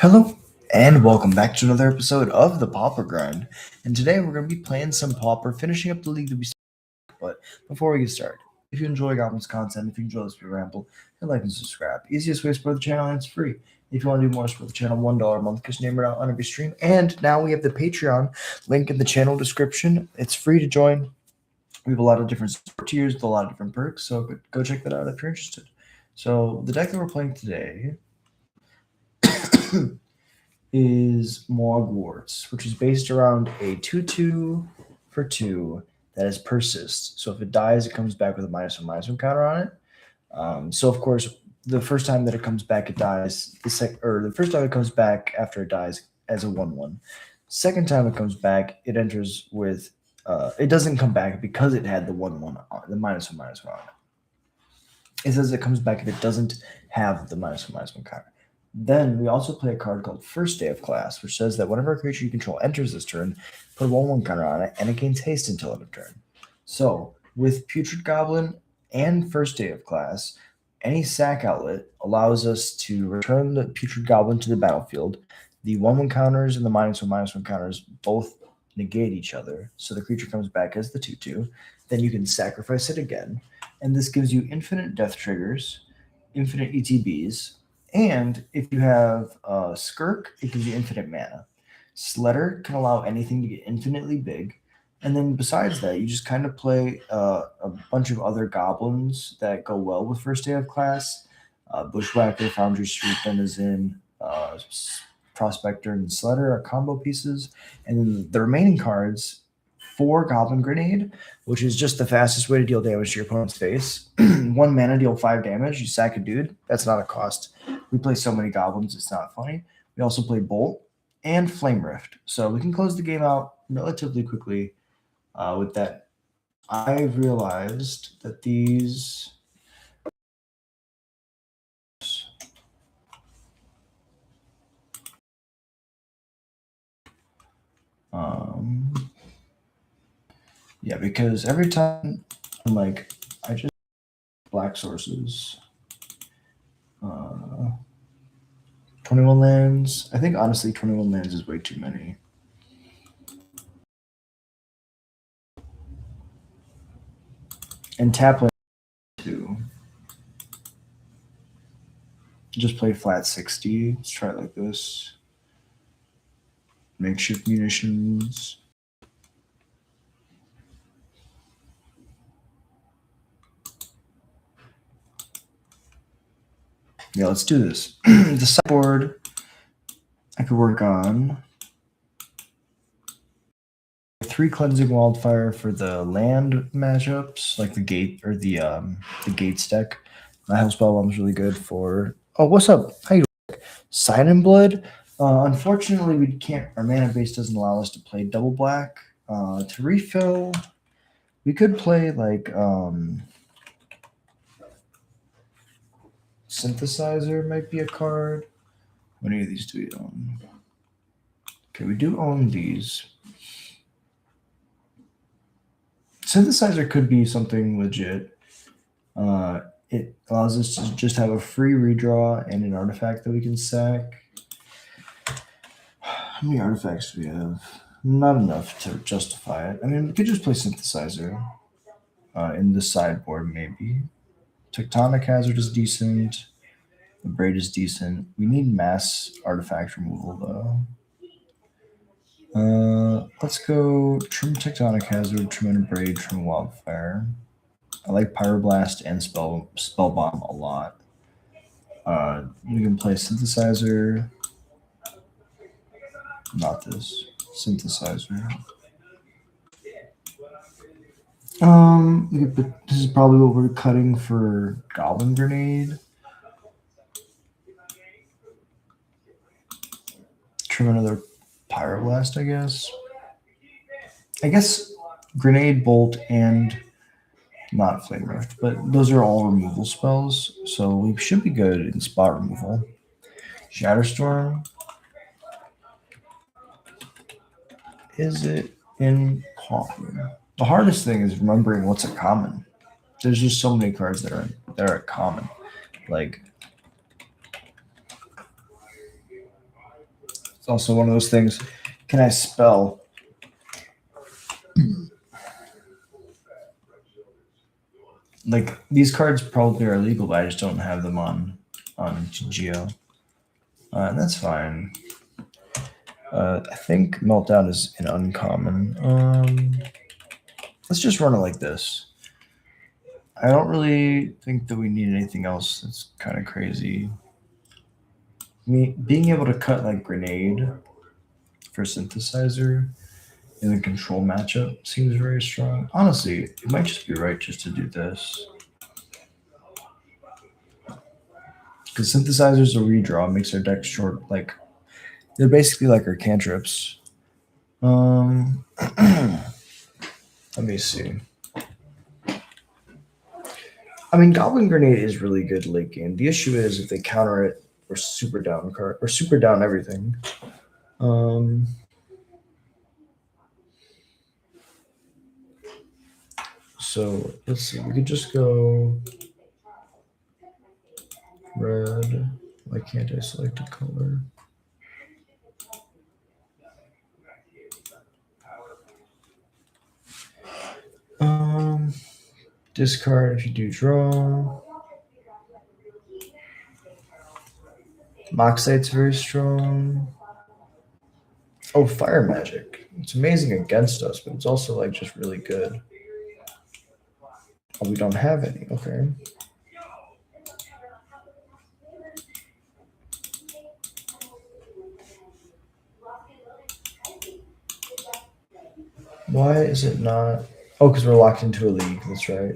Hello, and welcome back to another episode of the Pauper Grind. And today we're going to be playing some Pauper, finishing up the league that we started. But before we get started, if you enjoy Goblins content, if you enjoy this ramble, hit like and subscribe. Easiest way to support the channel, and it's free. If you want to do more, support the channel, $1 a month, because name it out on every stream. And now we have the Patreon link in the channel description. It's free to join. We have a lot of different support tiers with a lot of different perks, so go check that out if you're interested. So the deck that we're playing today is Mogwarts, which is based around a 2/2 for 2 that is persist. So if it dies, it comes back with a -1/-1 counter on it. So of course, the first time that it comes back, it dies. The first time it comes back after it dies as a 1/1. Second time it comes back, it enters with. It doesn't come back because it had the 1/1 on the -1/-1 on it. It says it comes back if it doesn't have the -1/-1 counter. Then we also play a card called First Day of Class, which says that whenever a creature you control enters this turn, put a 1/1 counter on it, and it gains haste until end of turn. So with Putrid Goblin and First Day of Class, any sack outlet allows us to return the Putrid Goblin to the battlefield. The 1/1 counters and the -1/-1 counters both negate each other, so the creature comes back as the 2/2. Then you can sacrifice it again, and this gives you infinite death triggers, infinite ETBs, and if you have Skirk, it gives you infinite mana. Sledder can allow anything to get infinitely big. And then besides that, you just kind of play a bunch of other goblins that go well with First Day of Class. Bushwhacker, Foundry Street, Denizen, Prospector, and Sledder are combo pieces. And then the remaining cards, 4 Goblin Grenade, which is just the fastest way to deal damage to your opponent's face. 1 mana, deal 5 damage. You sack a dude. That's not a cost. We play so many goblins, it's not funny. We also play Bolt and Flame Rift. So we can close the game out relatively quickly with that. I've realized that these... yeah, because every time I just black sources. 21 lands. I think honestly 21 lands is way too many. And tap land too. Just play flat 60. Let's try it like this. Makeshift munitions. Yeah, let's do this. The sideboard I could work on 3 Cleansing Wildfire for the land matchups, like the gate or the gates deck. My House Spellbomb is really good for. Oh, what's up? How you doing? Sign in Blood. Unfortunately, we can't. Our mana base doesn't allow us to play double black. To refill, we could play like Synthesizer might be a card. How many of these do we own? Okay, we do own these. Synthesizer could be something legit. It allows us to just have a free redraw and an artifact that we can sack. How many artifacts do we have? Not enough to justify it. I mean, we could just play Synthesizer in the sideboard, maybe. Tectonic Hazard is decent. The Braid is decent. We need mass artifact removal, though. Let's go Trim Tectonic Hazard, Trim and Braid, Trim Wildfire. I like Pyroblast and Spellbomb a lot. We can play Synthesizer. Not this. Synthesizer. This is probably what we're cutting for Goblin Grenade. Trim another Pyroblast, I guess. I guess Grenade, Bolt, and not Flame Rift, but those are all removal spells, so we should be good in spot removal. Shatterstorm. Is it in Pauper? The hardest thing is remembering what's a common. There's just so many cards that are common. Like It's also one of those things. Can I spell? Like these cards probably are legal, but I just don't have them on mtgo. And that's fine. I think Meltdown is an uncommon. Let's just run it like this. I don't really think that we need anything else that's kind of crazy. Being able to cut like grenade for synthesizer in the control matchup seems very strong. Honestly, it might just be right just to do this. Because synthesizers will redraw, makes our deck short, like they're basically like our cantrips. Let me see. I mean, Goblin Grenade is really good late game. The issue is if they counter it, we're super down card or super down everything. So let's see. We could just go red. Why can't I select a color? Discard if you do draw. Moxite's very strong. Oh, fire magic. It's amazing against us, but it's also like just really good. Oh, we don't have any. Okay. Why is it not? Oh, because we're locked into a league. That's right.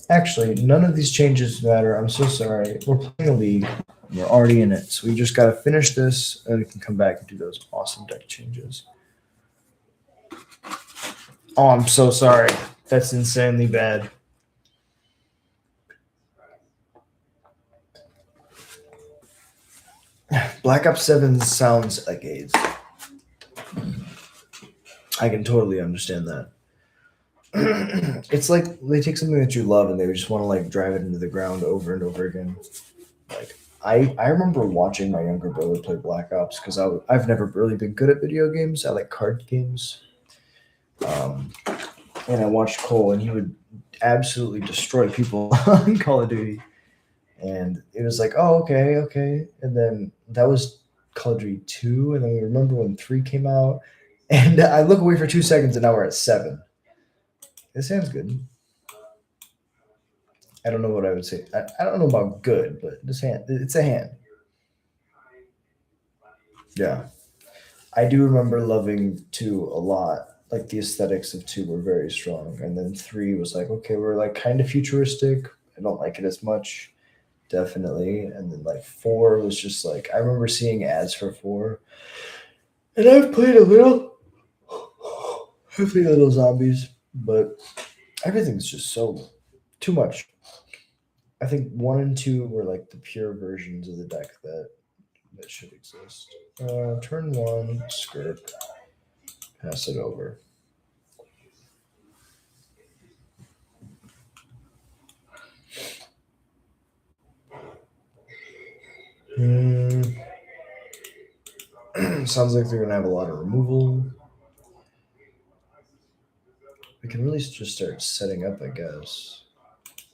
Actually, none of these changes matter. I'm so sorry. We're playing a league. We're already in it. So we just got to finish this and we can come back and do those awesome deck changes. Oh, I'm so sorry. That's insanely bad. Black Ops 7 sounds like AIDS. I can totally understand that. It's like they take something that you love and they just want to like drive it into the ground over and over again. Like I remember watching my younger brother play Black Ops because I've never really been good at video games. I like card games. And I watched Cole and he would absolutely destroy people on Call of Duty. And it was like, oh, okay. And then that was Call of Duty 2. And then we remember when 3 came out. And I look away for 2 seconds and now we're at 7. It sounds good. I don't know what I would say. I don't know about good, but it's a hand. Yeah. I do remember loving 2 a lot. Like the aesthetics of 2 were very strong. And then 3 was like, okay, we're like kind of futuristic. I don't like it as much. Definitely. And then like 4 was just like I remember seeing ads for 4. And I've played a little. I've played a little zombies, but everything's just so too much. I think 1 and 2 were like the pure versions of the deck that should exist. Turn 1, skirt, pass it over. Sounds like they're gonna have a lot of removal. We can really just start setting up, I guess.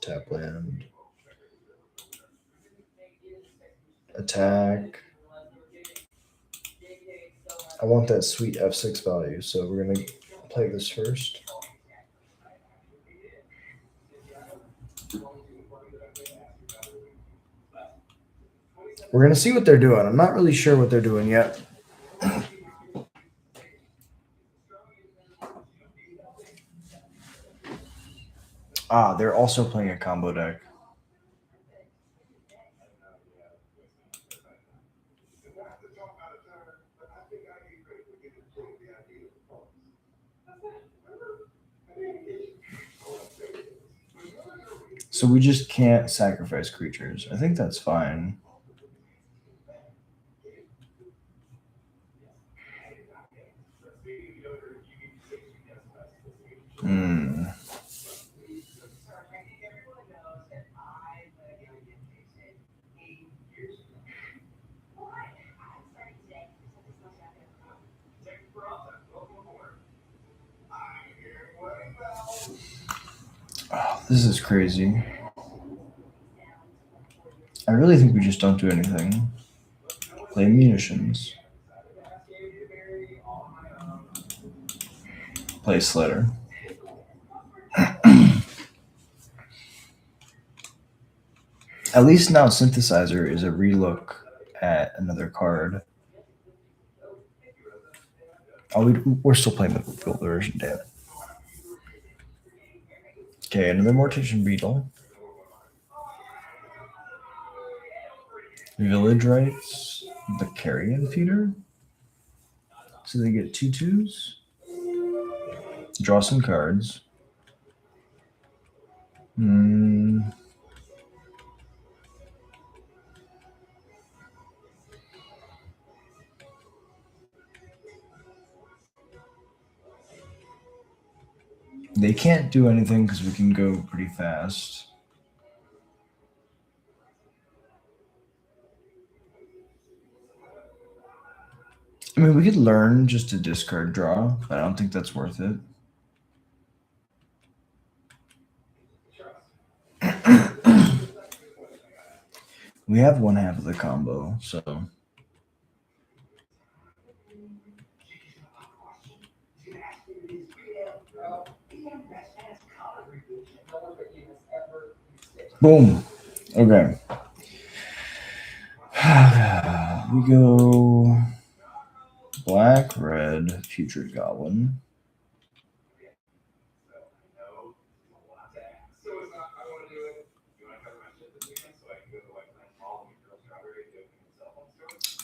Tap land. Attack. I want that sweet F6 value, so we're gonna play this first. We're gonna see what they're doing. I'm not really sure what they're doing yet. They're also playing a combo deck. So we just can't sacrifice creatures. I think that's fine. This is crazy. I really think we just don't do anything. Play munitions. Play Slitter. At least now Synthesizer is a relook at another card. Oh, we're still playing the gold version, damn it. Okay, another Mortician Beetle. Village Rights. The Carrion Feeder. So they get 2/2s. Draw some cards. They can't do anything because we can go pretty fast. I mean, we could learn just to discard draw, but I don't think that's worth it. We have one half of the combo, so. Boom. Okay. We go black, red, future goblin.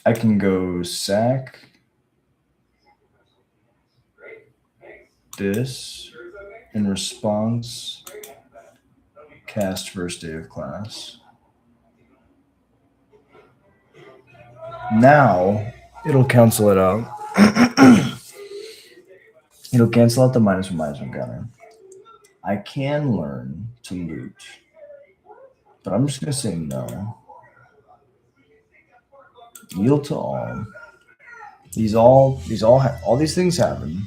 I can go sack this in response, cast first day of class. Now it'll cancel it out. It'll cancel out the -1/-1 counter. I can learn to loot, but I'm just gonna say no. Yield to all. All these things happen.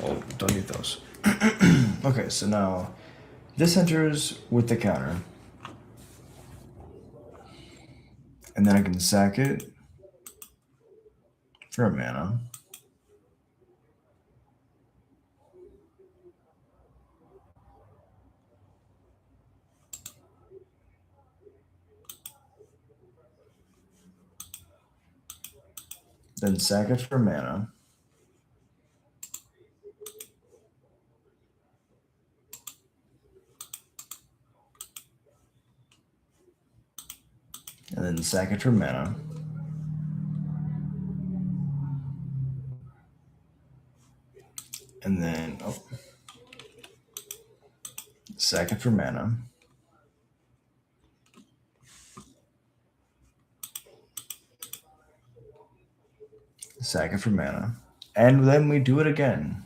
Oh, don't need those. Okay, so now this enters with the counter. And then I can sack it for a mana. Then sack it for mana. And then sack it for mana. And then sack it for mana. Sack it for mana. And then we do it again.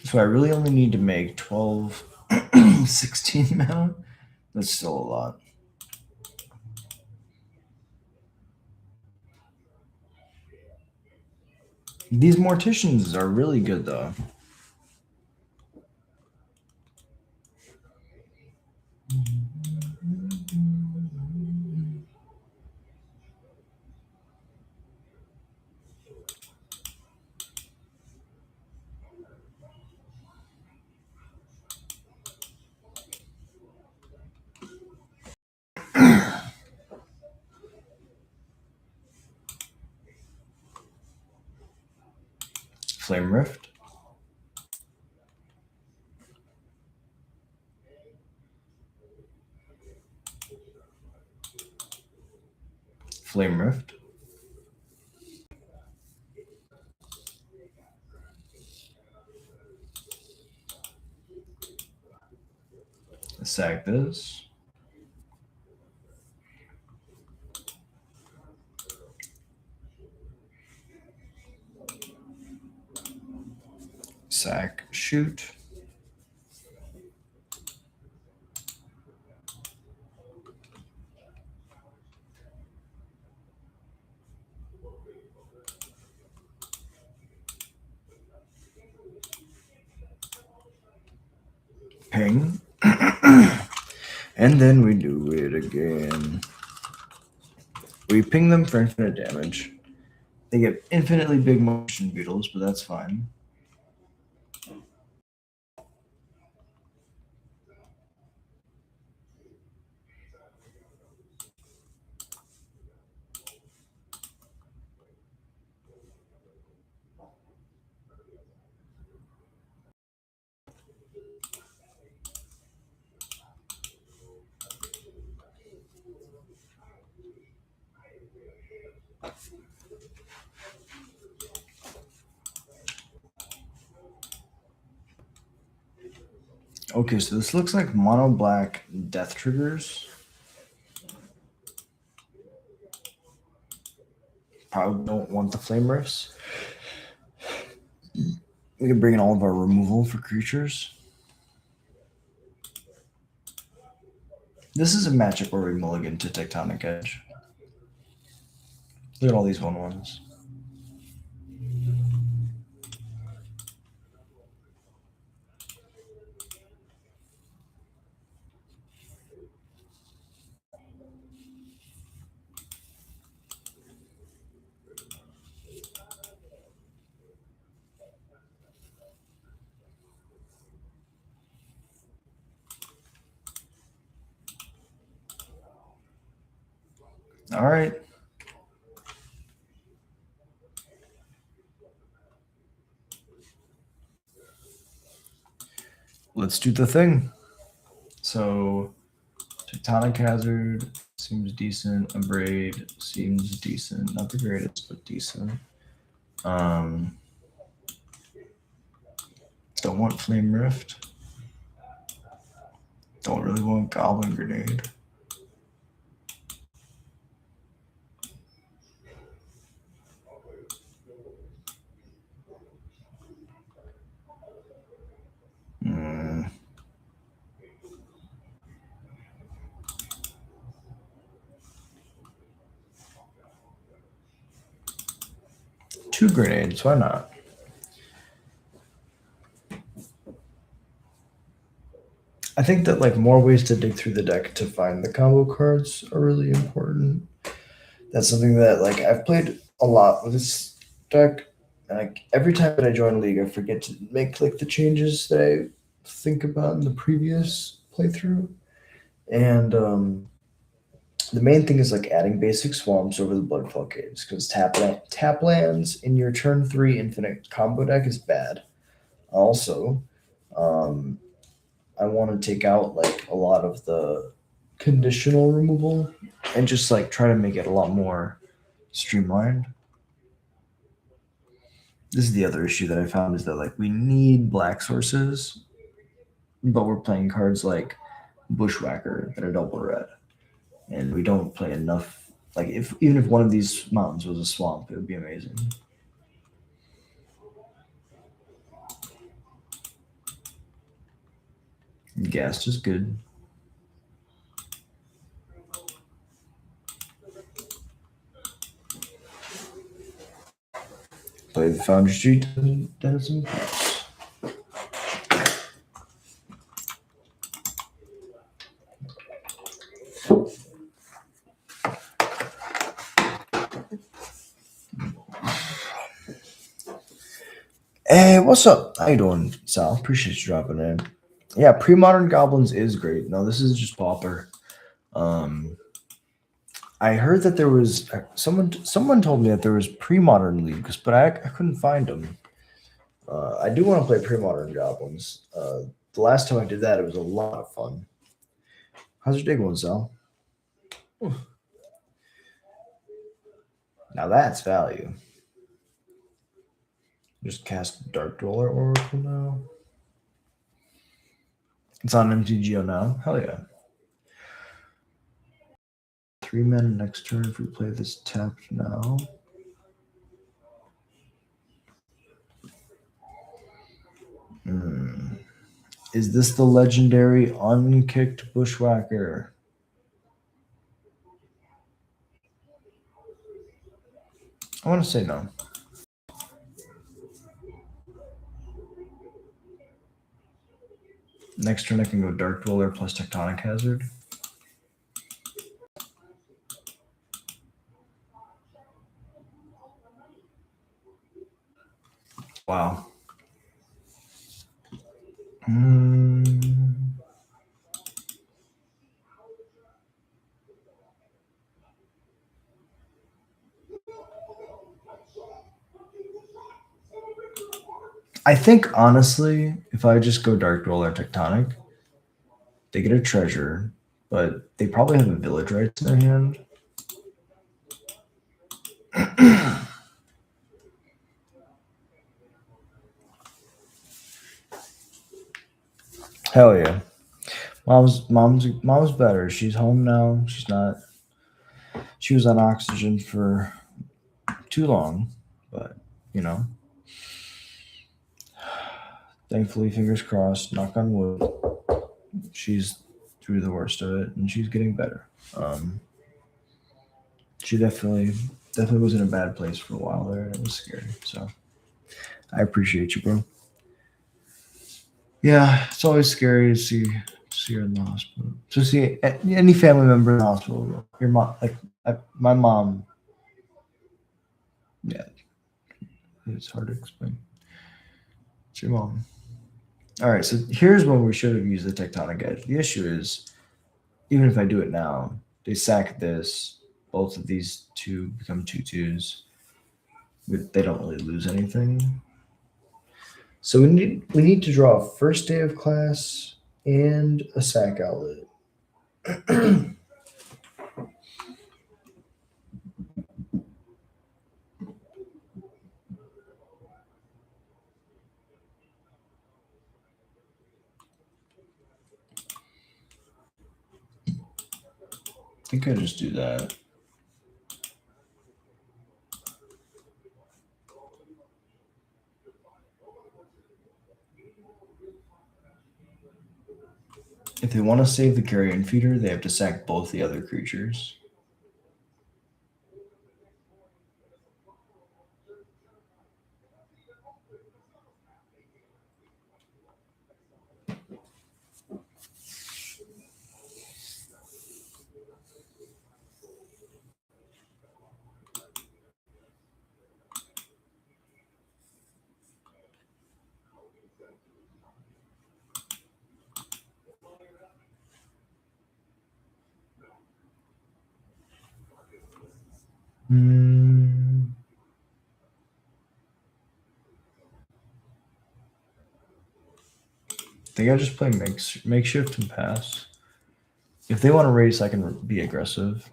So I really only need to make 12, 16 mana. That's still a lot. These Morticians are really good, though. Flame Rift. Flame Rift. Sack this. Sack, shoot. Ping. And then we do it again. We ping them for infinite damage. They get infinitely big motion beetles, but that's fine. Okay, so this looks like mono black death triggers. Probably don't want the flame rifts. We can bring in all of our removal for creatures. This is a matchup where we mulligan to Tectonic Edge. Look at all these 1/1s. All right. Let's do the thing. So, Tectonic Hazard seems decent. Abrade seems decent. Not the greatest, but decent. Don't want Flame Rift. Don't really want Goblin Grenade. Two grenades, why not? I think that like more ways to dig through the deck to find the combo cards are really important. That's something that like I've played a lot with this deck, and like every time that I join a league, I forget to make like the changes that I think about in the previous playthrough. And the main thing is like adding basic swamps over the blood floodgates, because tap lands in your turn 3 infinite combo deck is bad. Also, I want to take out like a lot of the conditional removal and just like try to make it a lot more streamlined. This is the other issue that I found, is that like we need black sources, but we're playing cards like Bushwhacker that are double red, and we don't play enough. Like even if one of these mountains was a swamp, it would be amazing. Gas is good. Play the Foundry Street Denizen Pass. Hey, what's up? How you doing, Sal? Appreciate you dropping in. Yeah, pre-modern Goblins is great. No, this is just Pauper. I heard that there was someone told me that there was pre-modern leagues, but I couldn't find them. I do want to play pre-modern Goblins. The last time I did that, it was a lot of fun. How's your day going, Sal? Now that's value. Just cast Dark Dweller Oracle now. It's on mtgo now. Hell yeah. 3 mana next turn if we play this tapped now. Is this the legendary Unkicked Bushwhacker? I want to say no. Next turn I can go Dark Dweller plus Tectonic Hazard. Wow. I think honestly, if I just go Dark Dweller Tectonic, they get a treasure, but they probably have a Village Rites in their hand. Hell yeah. Mom's better. She's home now. She was on oxygen for too long, but you know. Thankfully, fingers crossed, knock on wood, she's through the worst of it and she's getting better. She definitely was in a bad place for a while there, and it was scary. So I appreciate you, bro. Yeah, it's always scary to see her in the hospital. To see any family member in the hospital. Your mom, my mom. Yeah, it's hard to explain. It's your mom. All right, so here's when we should have used the Tectonic Edge. The issue is, even if I do it now, they sack this. Both of these two become 2/2s. They don't really lose anything. So we need to draw a first day of class and a sack outlet. I think I just do that. If they want to save the carrion feeder, they have to sack both the other creatures. I think I just play makeshift and pass. If they want to race, I can be aggressive.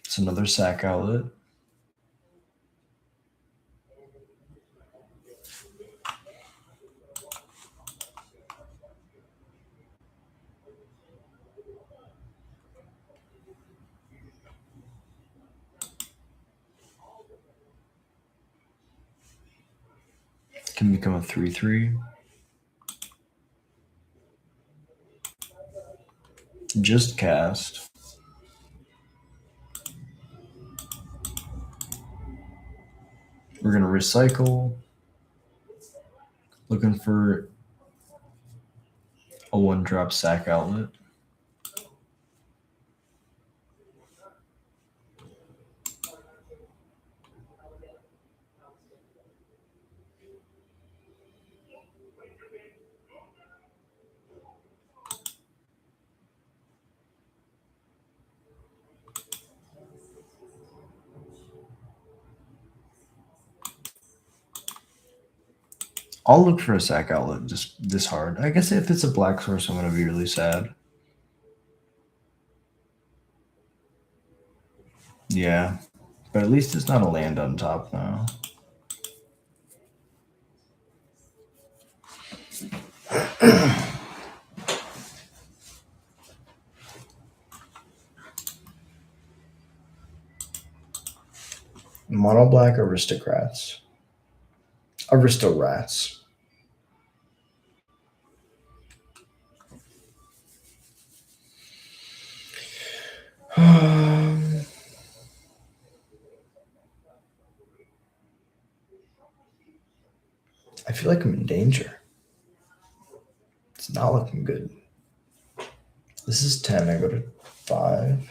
It's another sack outlet. Can become a 3/3. Just cast. We're gonna recycle. Looking for a 1-drop sack outlet. I'll look for a sack outlet just this hard. I guess if it's a black source, I'm gonna be really sad. Yeah, but at least it's not a land on top now. Mono black aristocrats. Aristorats. I feel like I'm in danger. It's not looking good. This is 10. I go to 5.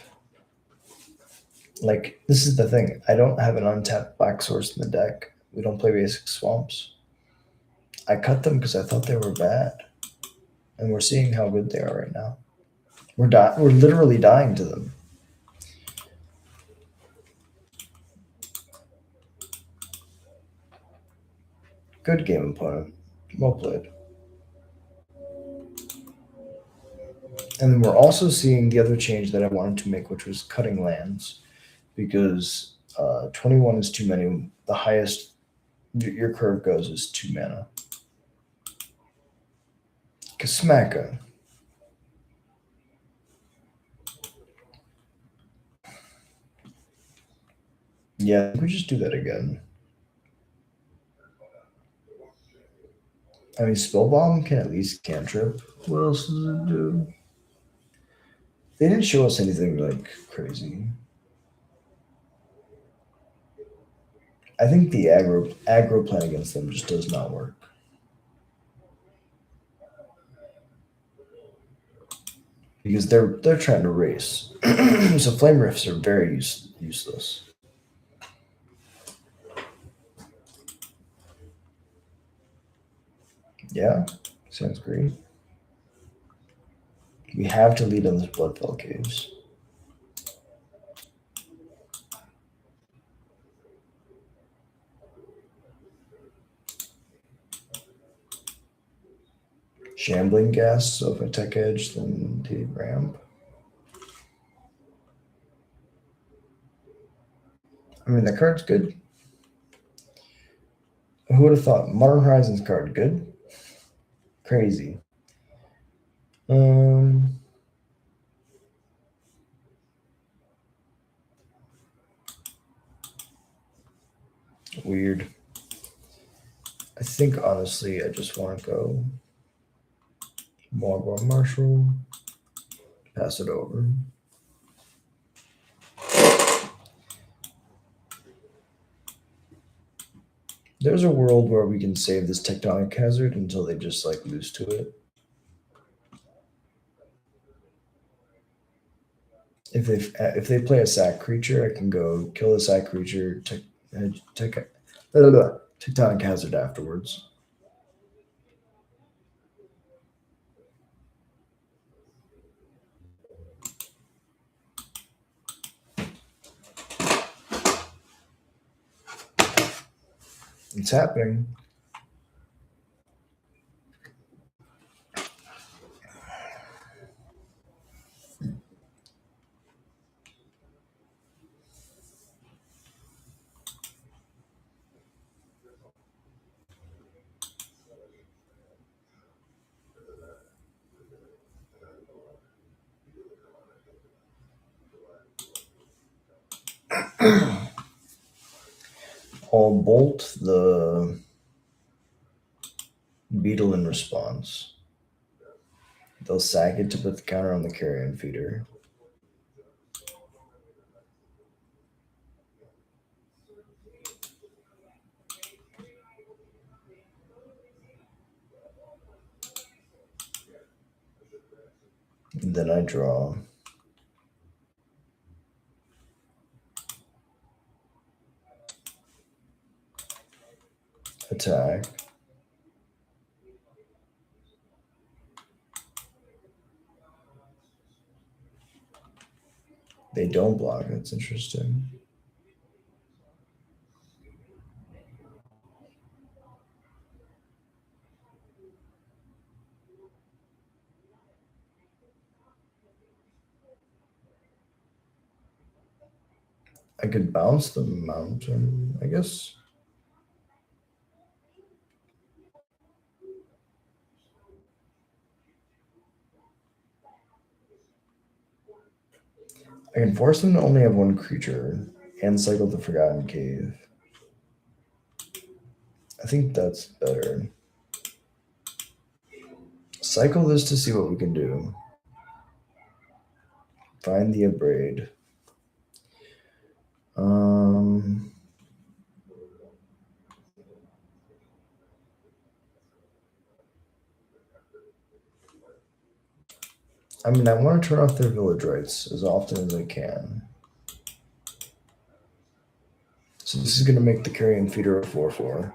Like, this is the thing. I don't have an untapped black source in the deck. We don't play basic swamps. I cut them because I thought they were bad. And we're seeing how good they are right now. We're literally dying to them. Good game, opponent. Well played. And then we're also seeing the other change that I wanted to make, which was cutting lands. Because 21 is too many. The highest your curve goes is 2 mana. Kasmaka. Yeah, we just do that again. I mean, Spellbomb can at least cantrip. What else does it do? They didn't show us anything like crazy. I think the aggro plan against them just does not work. Because they're trying to race. So flame rifts are very useless. Yeah, sounds great. We have to lead on this Bloodfell Caves. Shambling gas, so if I tech edge, then the ramp. I mean, the card's good. Who would have thought? Modern Horizons card, good? Crazy. Weird. I think honestly, I just want to go Marlboro Marshall, pass it over. There's a world where we can save this tectonic hazard until they just like lose to it. If they play a sack creature, I can go kill the sack creature, tectonic hazard afterwards. It's happening. I'll bolt the beetle in response. They'll sack it to put the counter on the carrion feeder. And then I draw. Attack. They don't block. That's interesting. I could bounce the mountain, I guess. I can force them to only have one creature and cycle the Forgotten Cave. I think that's better. Cycle this to see what we can do. Find the Abrade. I mean, I want to turn off their village rights as often as I can. So this is going to make the Carrion Feeder a 4/4.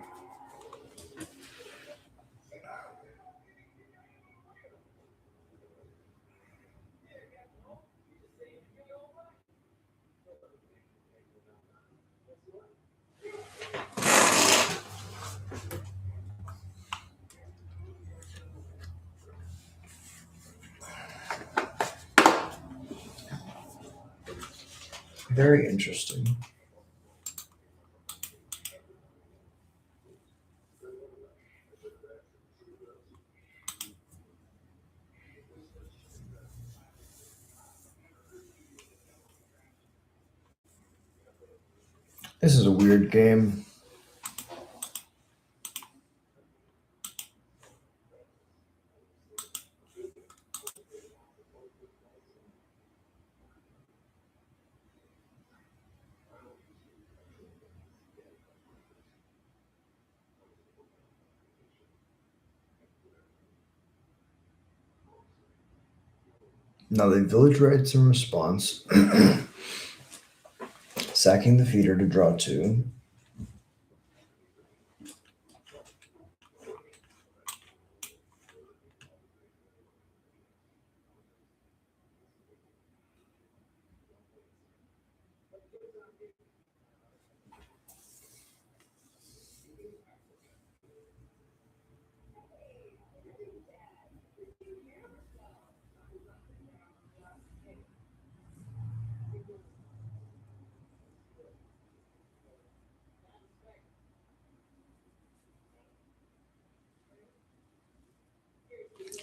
Very interesting. This is a weird game. Now the village rights in response. Sacking the feeder to draw 2.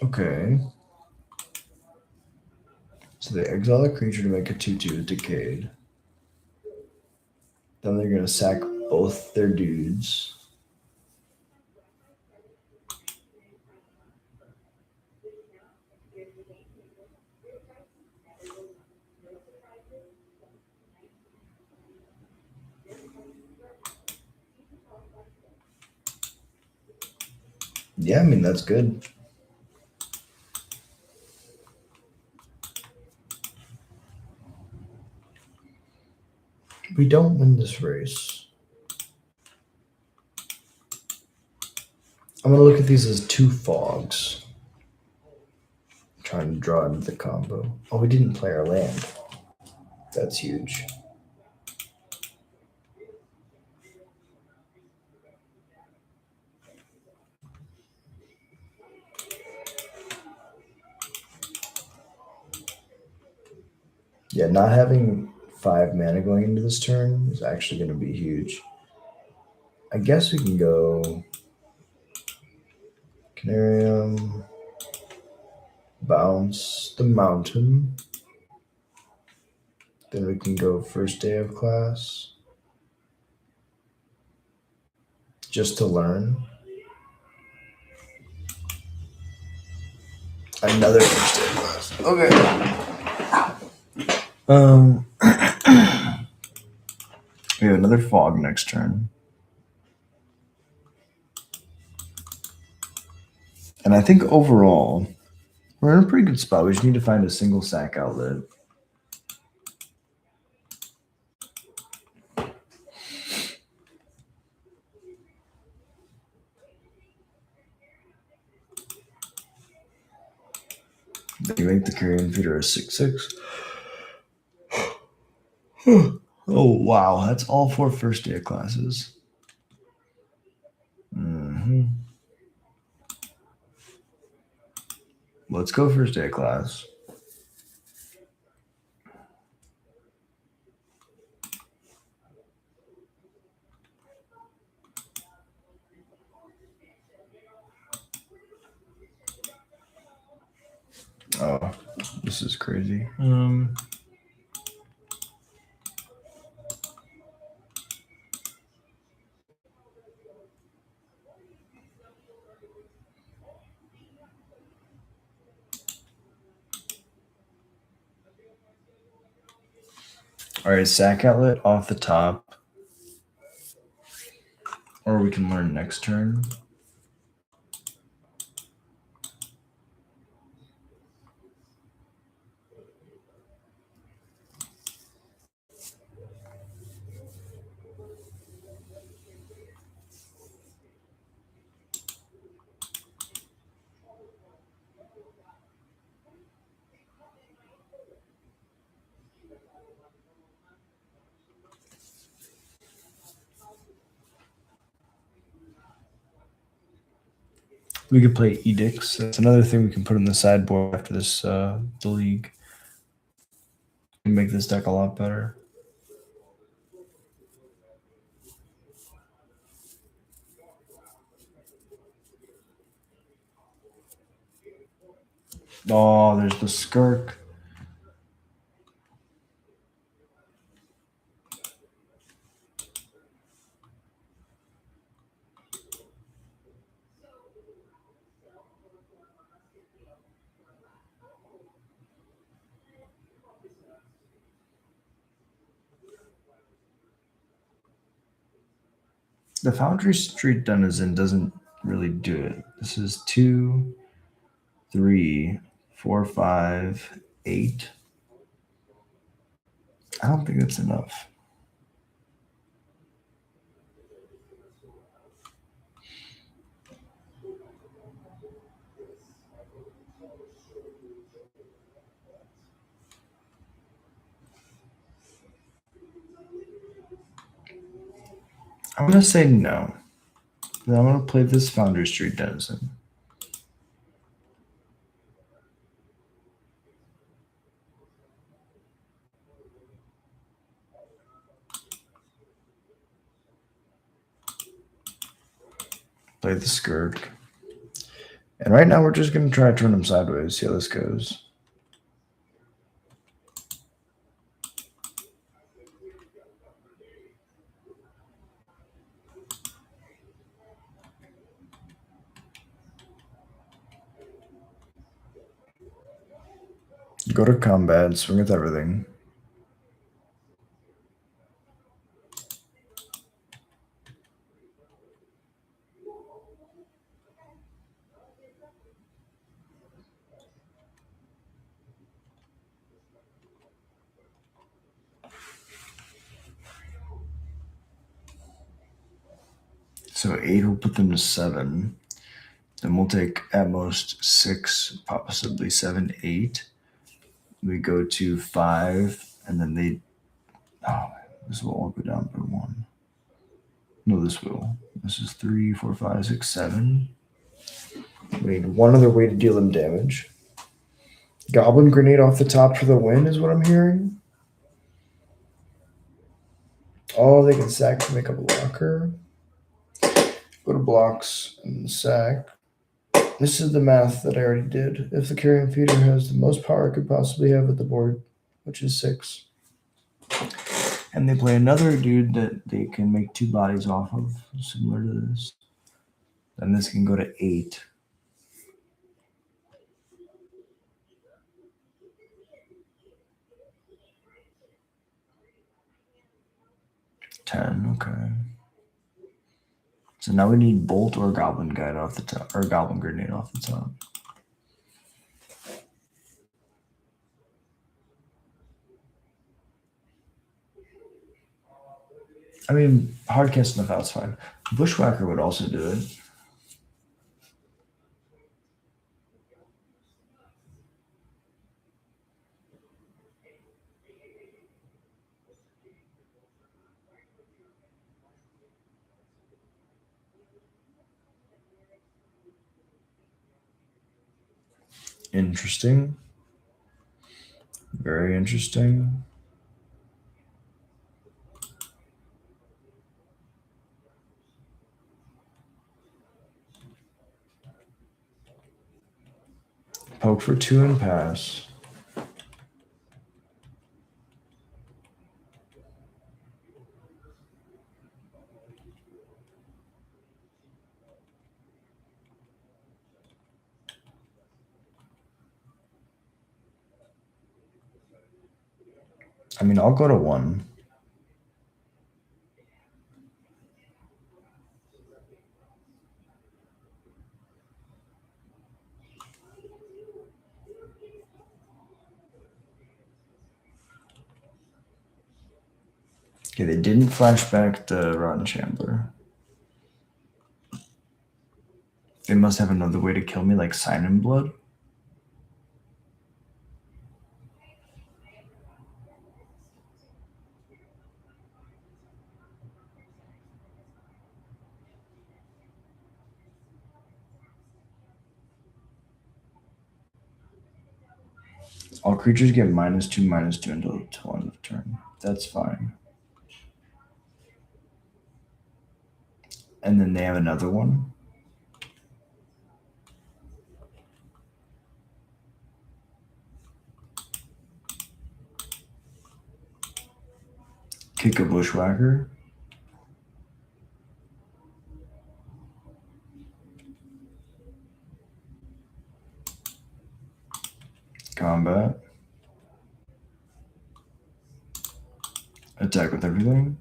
Okay. So they exile a creature to make a 2/2 Decayed. Then they're going to sack both their dudes. Yeah, I mean, that's good. We don't win this race. I'm going to look at these as 2 fogs. I'm trying to draw into the combo. Oh, we didn't play our land. That's huge. Yeah, not having 5 mana going into this turn is actually going to be huge. I guess we can go Canarium, bounce the mountain. Then we can go first day of class. Just to learn. Another first day of class. Okay. We have another fog next turn. And I think overall, we're in a pretty good spot. We just need to find a single sack outlet. Then you make the Carrion Feeder a 6/6. Oh, wow. That's all 4 first day of classes. Let's go first day of class. Oh, this is crazy. All right, sack outlet off the top. Or we can learn next turn. We could play edicts. That's another thing we can put in the sideboard after this the league. Can make this deck a lot better. Oh, there's the Skirk. The Foundry Street Denizen doesn't really do it. This is 2, 3, 4, 5, 8. I don't think that's enough. I'm going to say no. Then I'm going to play this Foundry Street Denizen. Play the Skirk. And right now we're just going to try to turn them sideways, see how this goes. Go to combat, swing with everything. So 8 will put them to 7. Then we'll take at most 6, possibly 7, 8. We go to 5, and then they. Oh, this will all go down by 1. No, this will. This is 3, 4, 5, 6, 7. We need one other way to deal them damage. Goblin Grenade off the top for the win is what I'm hearing. Oh, they can sack to make a blocker. Go to blocks and sack. This is the math that I already did. If the carrion feeder has the most power it could possibly have at the board, which is 6. And they play another dude that they can make 2 bodies off of, similar to this. Then this can go to 8. Okay. So now we need Bolt or Goblin Guide off the top, or Goblin Grenade off the top. I mean, Hardcast enough out's fine. Bushwhacker would also do it. Interesting. Very interesting. Poke for 2 and pass. I mean, I'll go to 1. Okay, they didn't flash back the Rotten Shambler. They must have another way to kill me, like Sign in Blood. All creatures get -2/-2 until end of turn. That's fine. And then they have another one. Kick a Bushwhacker. Combat. Attack with everything.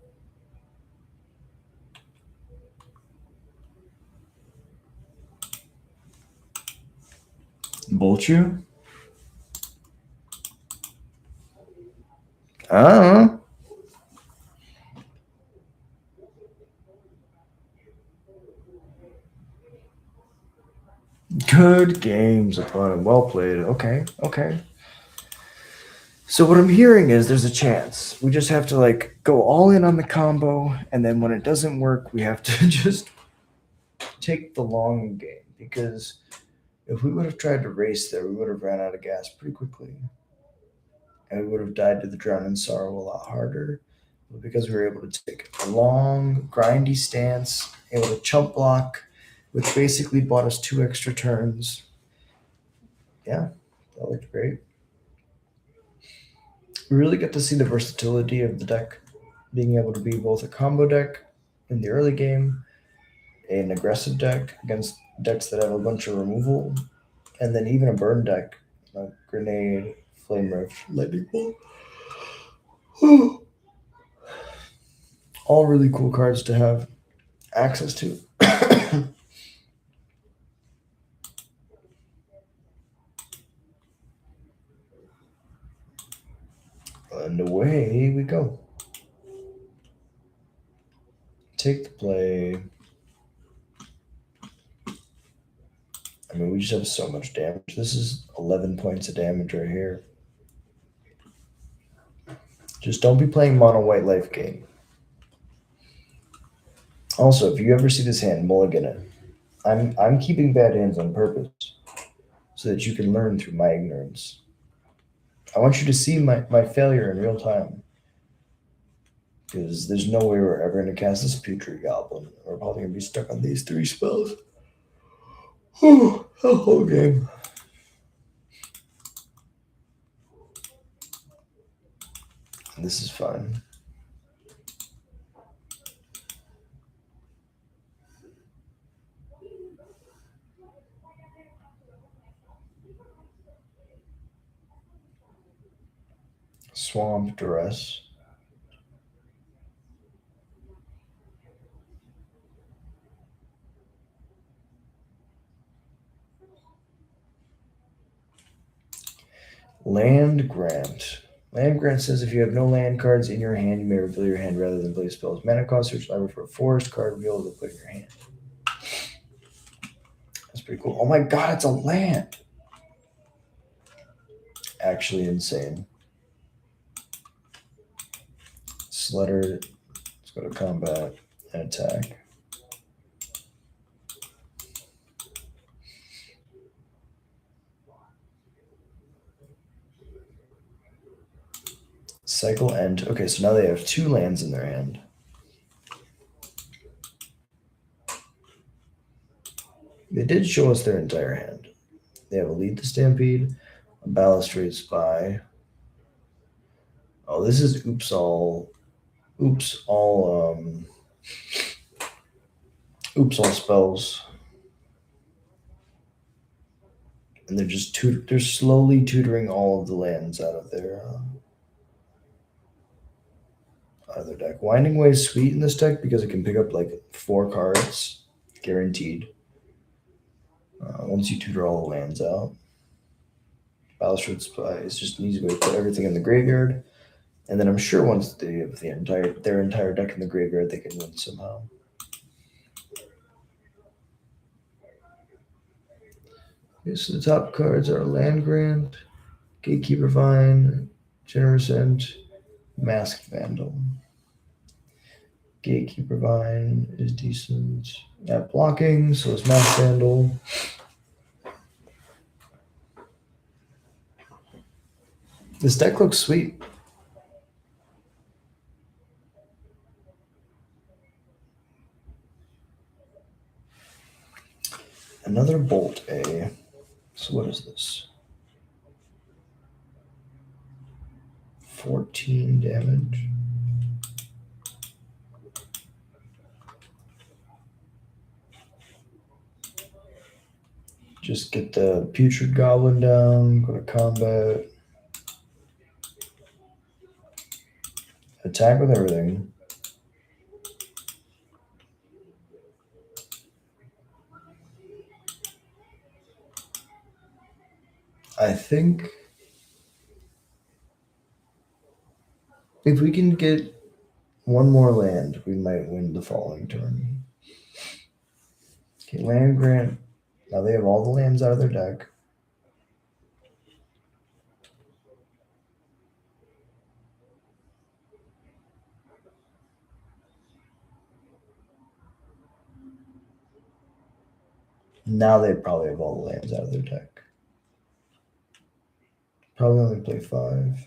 Bolt you? I don't know. Good games, opponent. Well played. Okay. So what I'm hearing is there's a chance. We just have to like go all in on the combo, and then when it doesn't work, we have to just take the long game. Because if we would have tried to race there, we would have ran out of gas pretty quickly. And we would have died to the Drown in Sorrow a lot harder. But because we were able to take a long, grindy stance, able to chump block, which basically bought us 2 extra turns. Yeah, that looked great. We really get to see the versatility of the deck, being able to be both a combo deck in the early game, an aggressive deck against decks that have a bunch of removal, and then even a burn deck, like Grenade, Flame Rift, Lightning Bolt. All really cool cards to have access to. And away we go. Take the play. I mean, we just have so much damage. This is 11 points of damage right here. Just don't be playing mono white life game. Also, if you ever see this hand, mulligan it. I'm keeping bad hands on purpose so that you can learn through my ignorance. I want you to see my failure in real time. Because there's no way we're ever going to cast this Putrid Goblin. We're probably going to be stuck on these 3 spells. The whole game. This is fun. Swamp Duress. Land Grant. Land Grant says if you have no land cards in your hand, you may reveal your hand rather than play spells. Mana cost, search library for a forest card, reveal to put in your hand. That's pretty cool. Oh my god, it's a land! Actually insane. Slutter. Let's go to combat and attack. Cycle end. Okay, so now they have 2 lands in their hand. They did show us their entire hand. They have a Lead the Stampede, a Balustrade Spy. Oh, this is oops all spells. And they're just they're slowly tutoring all of the lands out of their deck. Winding Way is sweet in this deck because it can pick up like 4 cards, guaranteed. Once you tutor all the lands out. Balustrade Spy is just an easy way to put everything in the graveyard. And then I'm sure once they have their entire deck in the graveyard, they can win somehow. Okay, so the top cards are Land Grant, Gatekeeper Vine, Generous End, Masked Vandal. Gatekeeper Vine is decent at blocking, so is Masked Vandal. This deck looks sweet. Another Bolt A. So what is this? 14 damage. Just get the Putrid Goblin down, go to combat. Attack with everything. I think if we can get one more land, we might win the following turn. Okay, Land Grant. Now they have all the lands out of their deck. Now they probably have all the lands out of their deck. Probably only play 5.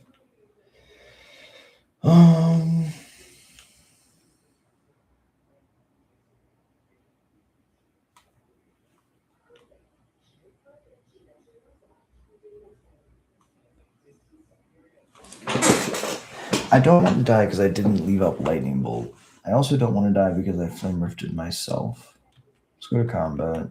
I don't want to die because I didn't leave out Lightning Bolt. I also don't want to die because I Flame Rifted myself. Let's go to combat.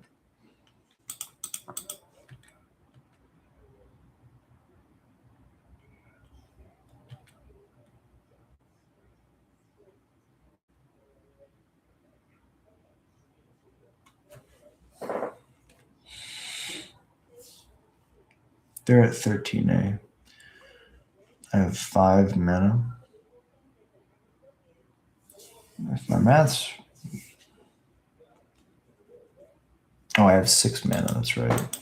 They're at 13A. I have 5 mana. If my math's... Oh, I have 6 mana, that's right.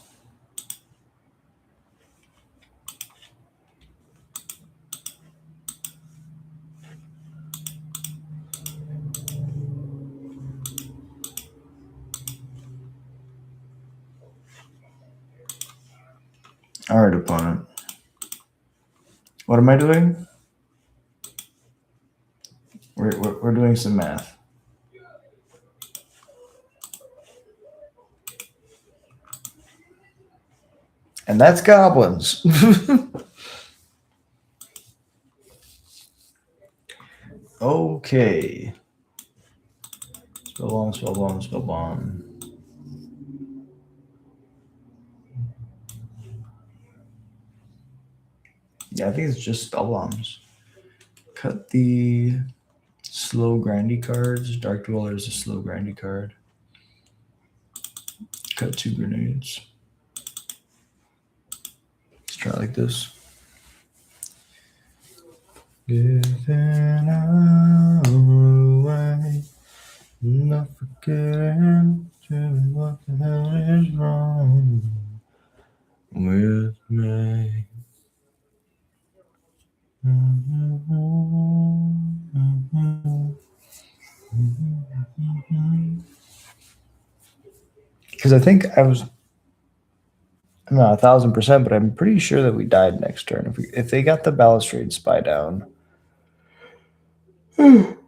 All right, opponent. What am I doing? We're doing some math. And that's Goblins. Okay. Spell bomb. Yeah, I think it's just spell bombs. Cut the slow grindy cards. Dark Dweller is a slow grindy card. Cut 2 grenades. Let's try like this. Giving away, not forgetting what the hell is wrong with me. Because I think I'm not 1,000%, but I'm pretty sure that we died next turn. If they got the Balustrade Spy down, I'm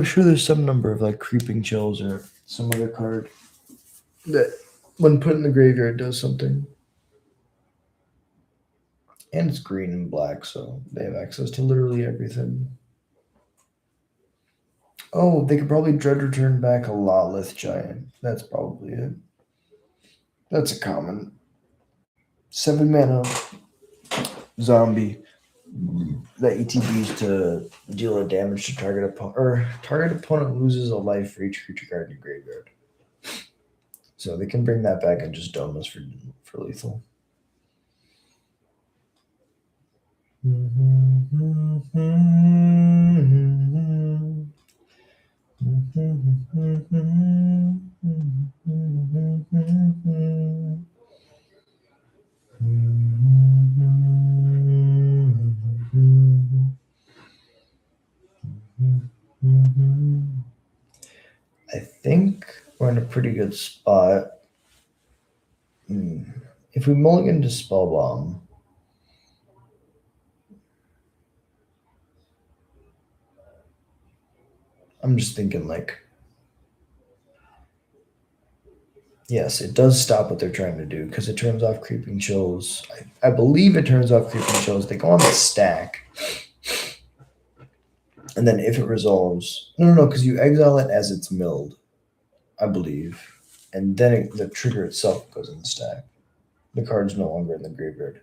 sure there's some number of like Creeping Chills or some other card that when put in the graveyard, does something. And it's green and black, so they have access to literally everything. Oh, they could probably dread return back a Lolith Giant. That's probably it. That's a common. 7 mana zombie that ETBs to deal a damage to target opponent, or target opponent loses a life for each creature card in your graveyard. So they can bring that back and just dome us for lethal. I think we're in a pretty good spot. If we mulligan to Spellbomb, I'm just thinking like, yes, it does stop what they're trying to do because it turns off Creeping Chills. I believe it turns off Creeping Chills. They go on the stack. And then if it resolves, no, because you exile it as it's milled, I believe. And then the trigger itself goes in the stack. The card's no longer in the graveyard.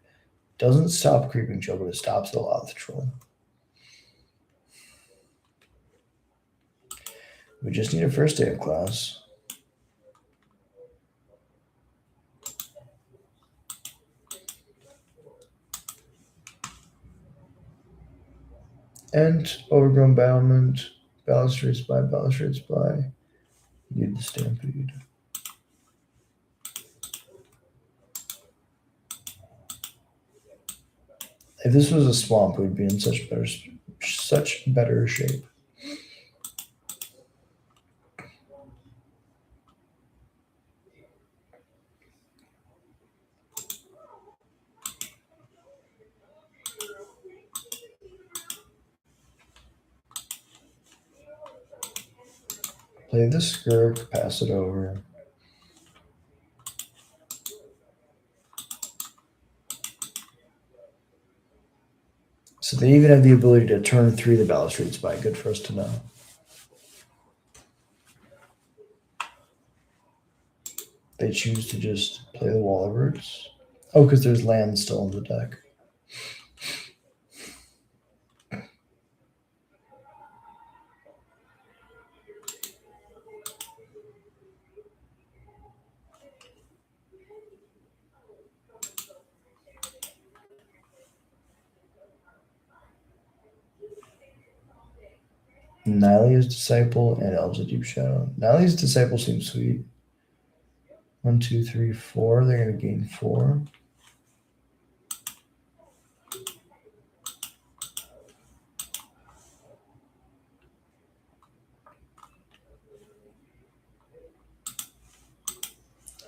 Doesn't stop Creeping Chill, but it stops the Loth Troll. We just need a first day of class. And Overgrown Battlement, Balustrade Spy. Need the Stampede. If this was a swamp, we'd be in such better shape. Play the Skirk, pass it over. So they even have the ability to turn 3 the Balustrade Spy. Good for us to know. They choose to just play the Wall of Roots. Oh, because there's land still in the deck. Nylea's Disciple and Elves of Deep Shadow. Nylea's Disciple seems sweet. 1, 2, 3, 4. They're going to gain 4.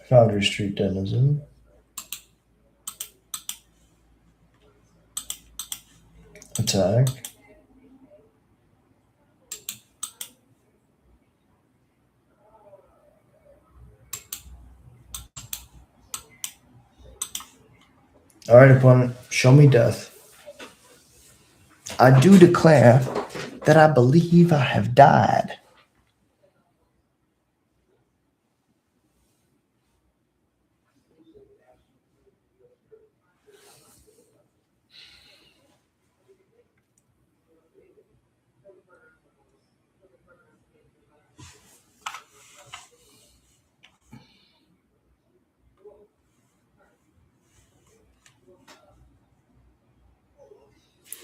Foundry Street Denizen. Attack. All right, opponent, show me death. I do declare that I believe I have died.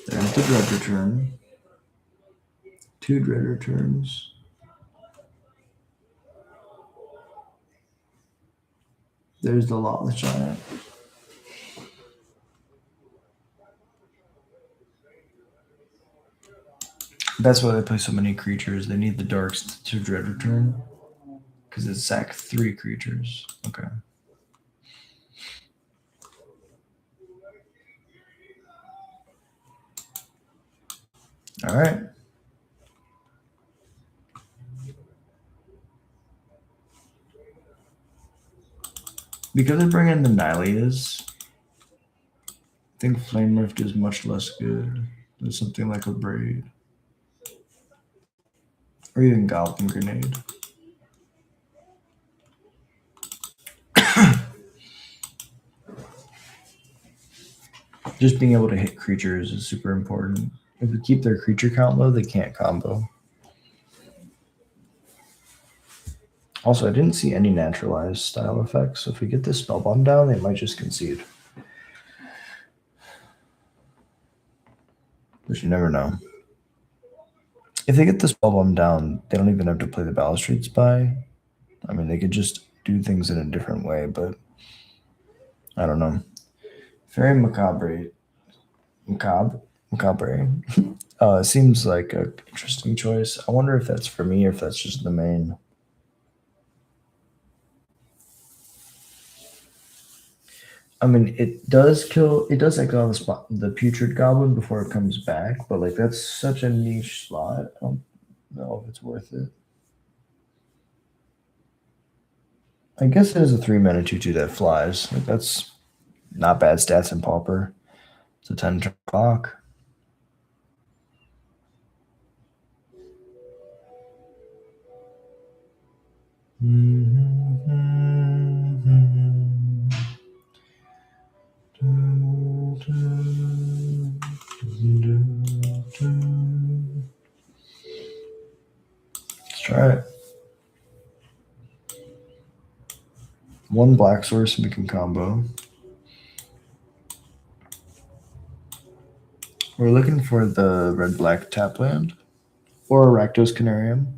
There's the Dread Return. 2 Dread Returns. There's the Lawless Giant. That's why they play so many creatures. They need the Darks to Dread Return. Because it's sack 3 creatures. Okay. All right. Because I bring in the Nylias, I think Flame Rift is much less good than something like a Braid. Or even Goblin Grenade. Just being able to hit creatures is super important. If we keep their creature count low, they can't combo. Also, I didn't see any naturalized style effects, so if we get this Spellbomb down, they might just concede. But you never know. If they get the Spellbomb down, they don't even have to play the Balustrade Spy. I mean, they could just do things in a different way, but I don't know. Very macabre. Macabre. Seems like an interesting choice. I wonder if that's for me or if that's just the main. I mean, it does exile the putrid goblin before it comes back, but like that's such a niche slot. I don't know if it's worth it. I guess it is a 3-mana 2/2 that flies. Like that's not bad stats in Pauper. It's a 10-turn clock. Let's try it. One black source and we can combo. We're looking for the red-black tap land or a Rakdos Canarium.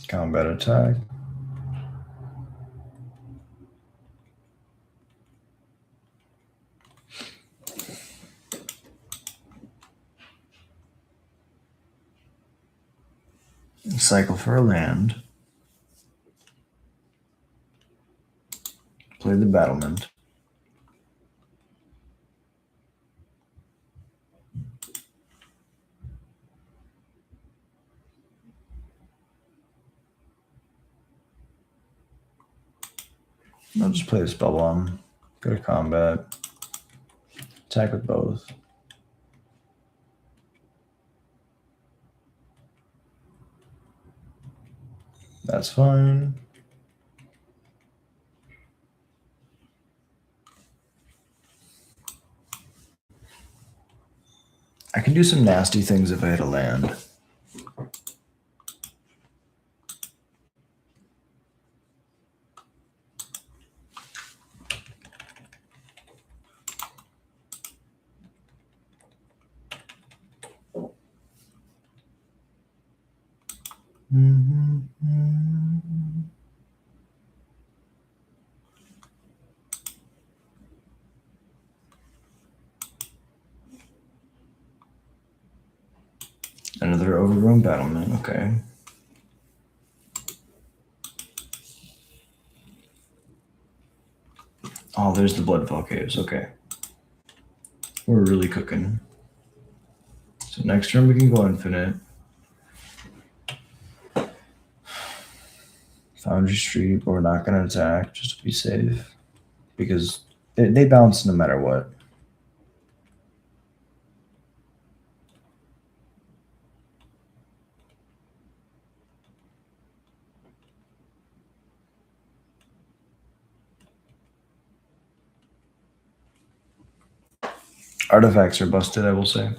Combat attack. Cycle for a land. Play the Battlement. I'll just play the Spellbomb. Go to combat. Attack with both. That's fine. I can do some nasty things if I hit a land. Another overgrown battlement, okay. Oh, there's the Bloodfall Caves, okay. We're really cooking. So next turn we can go infinite. Foundry Street, but we're not going to attack just to be safe. Because they bounce no matter what. Artifacts are busted, I will say.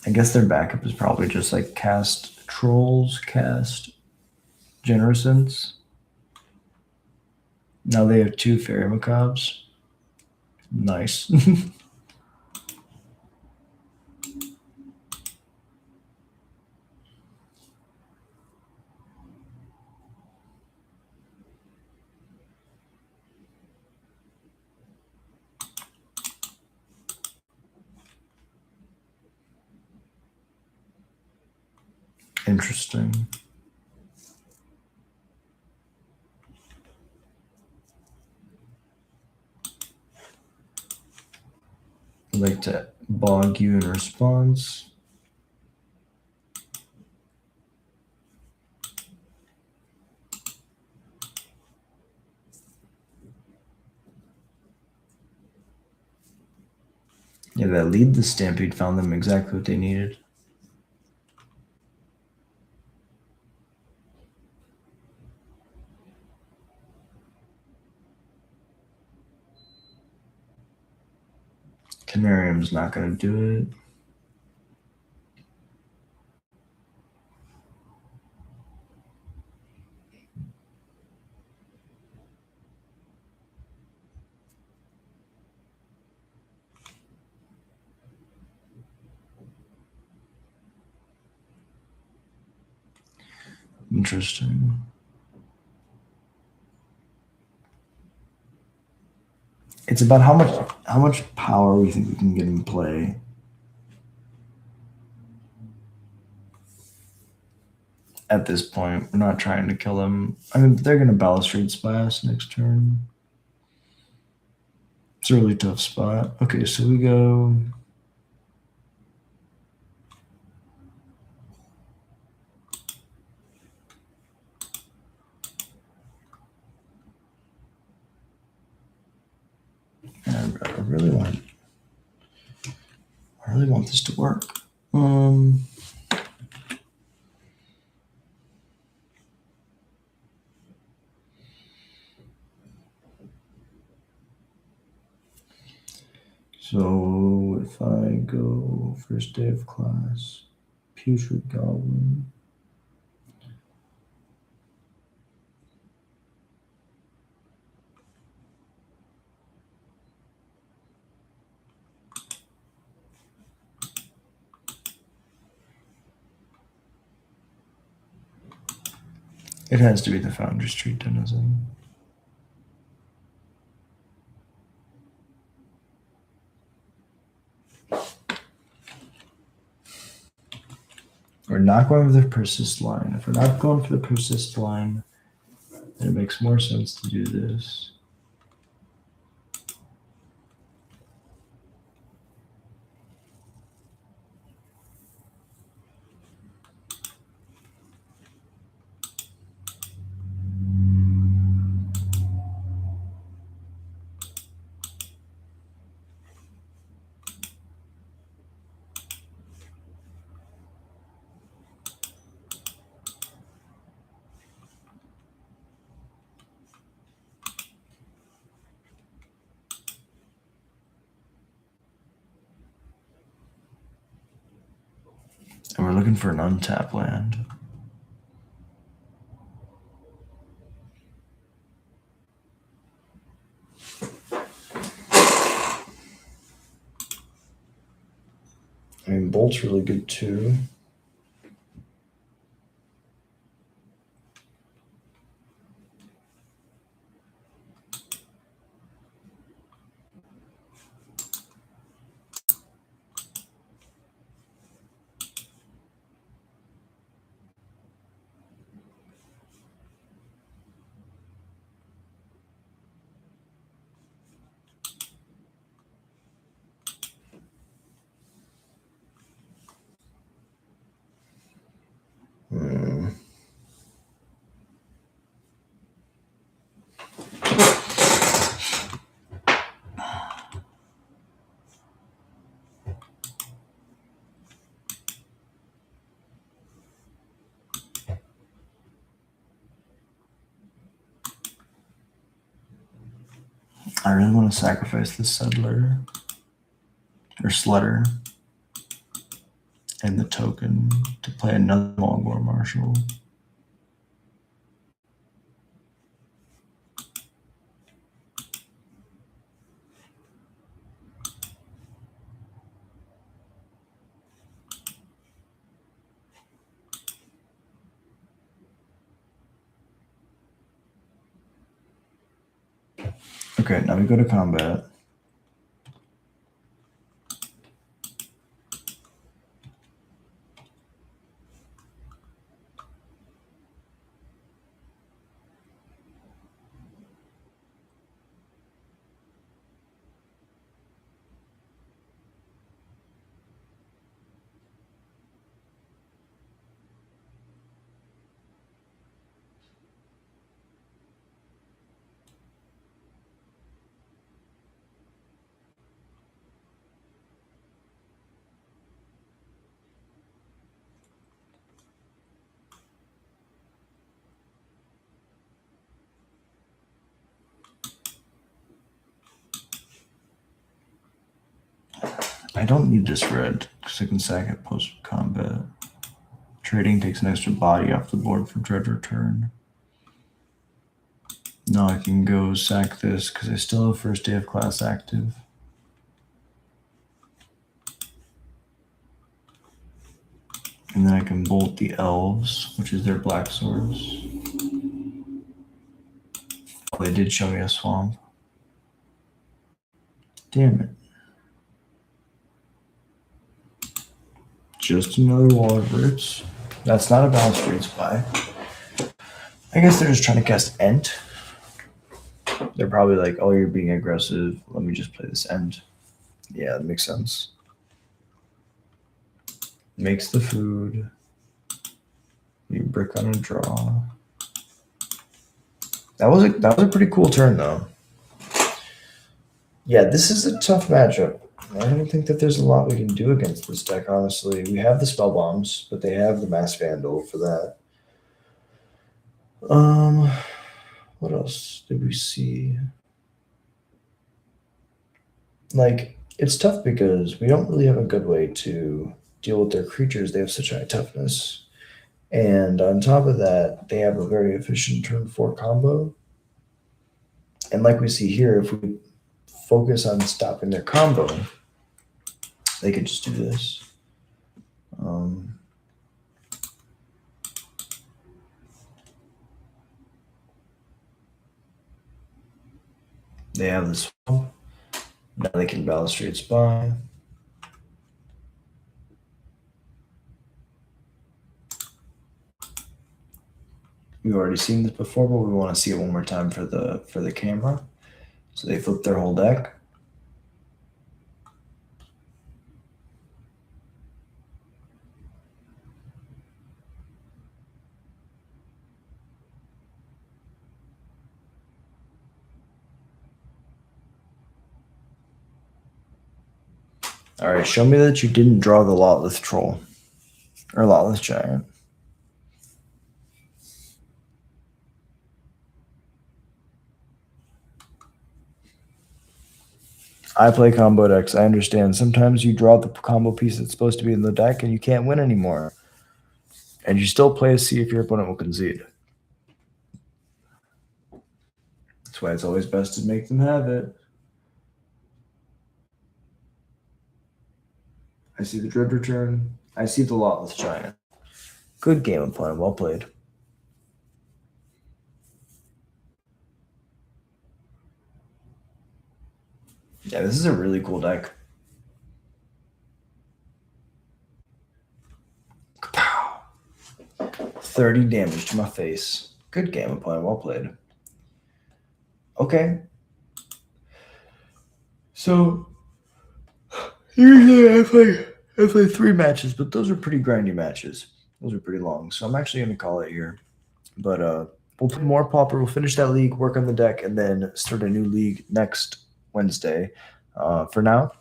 I guess their backup is probably just like cast Trolls, cast Genericents. Now they have 2 Fairy Macabres. Nice. Interesting. I'd like to bog you in response. Yeah, that lead the Stampede found them exactly what they needed. Canarium's not going to do it. Interesting. It's about how much power we think we can get in play. At this point, we're not trying to kill them. I mean, they're going to balustrade splash next turn. It's a really tough spot. Okay, so we go. I really want this to work. So if I go first day of class, Putrid Goblin. It has to be the Foundry Street Denizen. We're not going for the persist line. If we're not going for the persist line, then it makes more sense to do this. And we're looking for an untapped land. I mean, Bolt's really good too. I really want to sacrifice the settler or slutter and the token to play another Longboard Marshal. Okay, now we go to combat. I don't need this red because I can sack it post combat. Trading takes an extra body off the board for dread return. Now I can go sack this because I still have first day of class active. And then I can bolt the elves, which is their black swords. Oh, they did show me a swamp. Damn it. Just another wall of roots. That's not a balanced roots buy. I guess they're just trying to cast Ent. They're probably like, oh, you're being aggressive. Let me just play this Ent. Yeah, that makes sense. Makes the food. You brick on a draw. That was a pretty cool turn though. Yeah, this is a tough matchup. I don't think that there's a lot we can do against this deck, honestly. We have the spell bombs, but they have the mass vandal for that. What else did we see? Like, it's tough because we don't really have a good way to deal with their creatures. They have such high toughness. And on top of that, they have a very efficient turn 4 combo. And like we see here, if we focus on stopping their combo, they could just do this. They have this swamp. Now they can balustrade spy. We've already seen this before, but we want to see it one more time for the camera. So they flip their whole deck. All right, show me that you didn't draw the Lotless Troll or Lotless Giant. I play combo decks. I understand. Sometimes you draw the combo piece that's supposed to be in the deck and you can't win anymore. And you still play to see if your opponent will concede. That's why it's always best to make them have it. I see the Dread Return. I see the Lotless Giant. Good game of plan. Well played. Yeah, this is a really cool deck. 30 damage to my face. Good game of plan. Well played. Okay. So usually I play 3 matches, but those are pretty grindy matches. Those are pretty long. So I'm actually going to call it here. But we'll play more Pauper. We'll finish that league, work on the deck, and then start a new league next Wednesday. For now,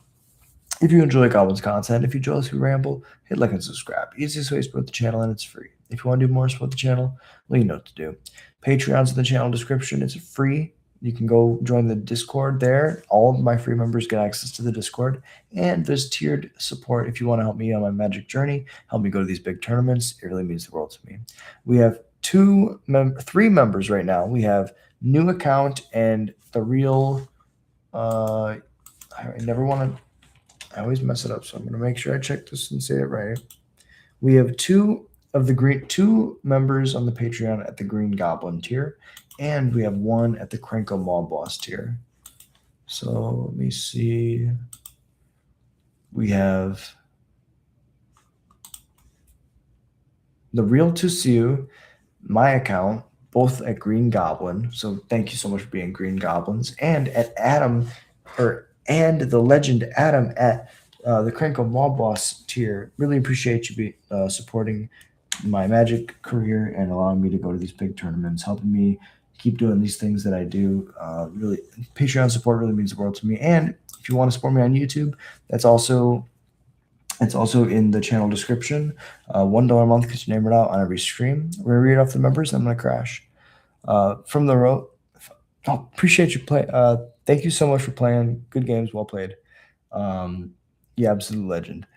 if you enjoy Goblins content, if you enjoy us who ramble, hit like and subscribe. Easiest way to support the channel, and it's free. If you want to do more, support the channel, well, you know what to do. Patreon's in the channel description. It's free. You can go join the Discord there. All of my free members get access to the Discord. And there's tiered support if you want to help me on my Magic journey, help me go to these big tournaments. It really means the world to me. We have 3 members right now. We have new account and the real I always mess it up, so I'm going to make sure I check this and say it right. We have 2 members on the Patreon at the Green Goblin tier, and we have 1 at the Krenko Mob Boss tier. So let me see. We have the Real Tusiu, my account, both at Green Goblin. So thank you so much for being Green Goblins, and at and the legend Adam at the Krenko Mob Boss tier. Really appreciate you supporting my Magic career and allowing me to go to these big tournaments, helping me keep doing these things that I do. Really, Patreon support really means the world to me. And if you want to support me on YouTube, it's also in the channel description. $1 a month gets you named out on every stream. We're gonna read off the members. I'm gonna crash. From the road. Appreciate you play. Thank you so much for playing. Good games, well played. Yeah, absolute legend.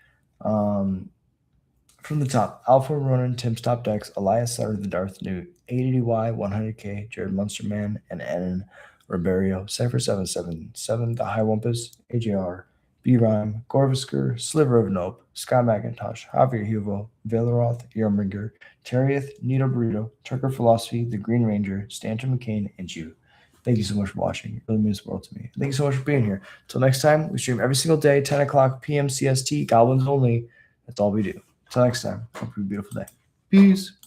From the top, Alpha Ronan, Tim's Top Decks, Elias Sutter, the Darth Newt, 80Y, 100K, Jared Munsterman, and Annan Ribeiro, Cypher 777, The High Wumpus, AJR, B Rhyme, Gorvisker, Sliver of Nope, Scott McIntosh, Javier Hugo, Valeroth, Yarminger, Terrieth, Nito Burrito, Tucker Philosophy, The Green Ranger, Stanton McCain, and you. Thank you so much for watching. It really means the world to me. Thank you so much for being here. Until next time, we stream every single day, 10 o'clock p.m. CST, Goblins only. That's all we do. Until next time, hope you have a beautiful day. Peace.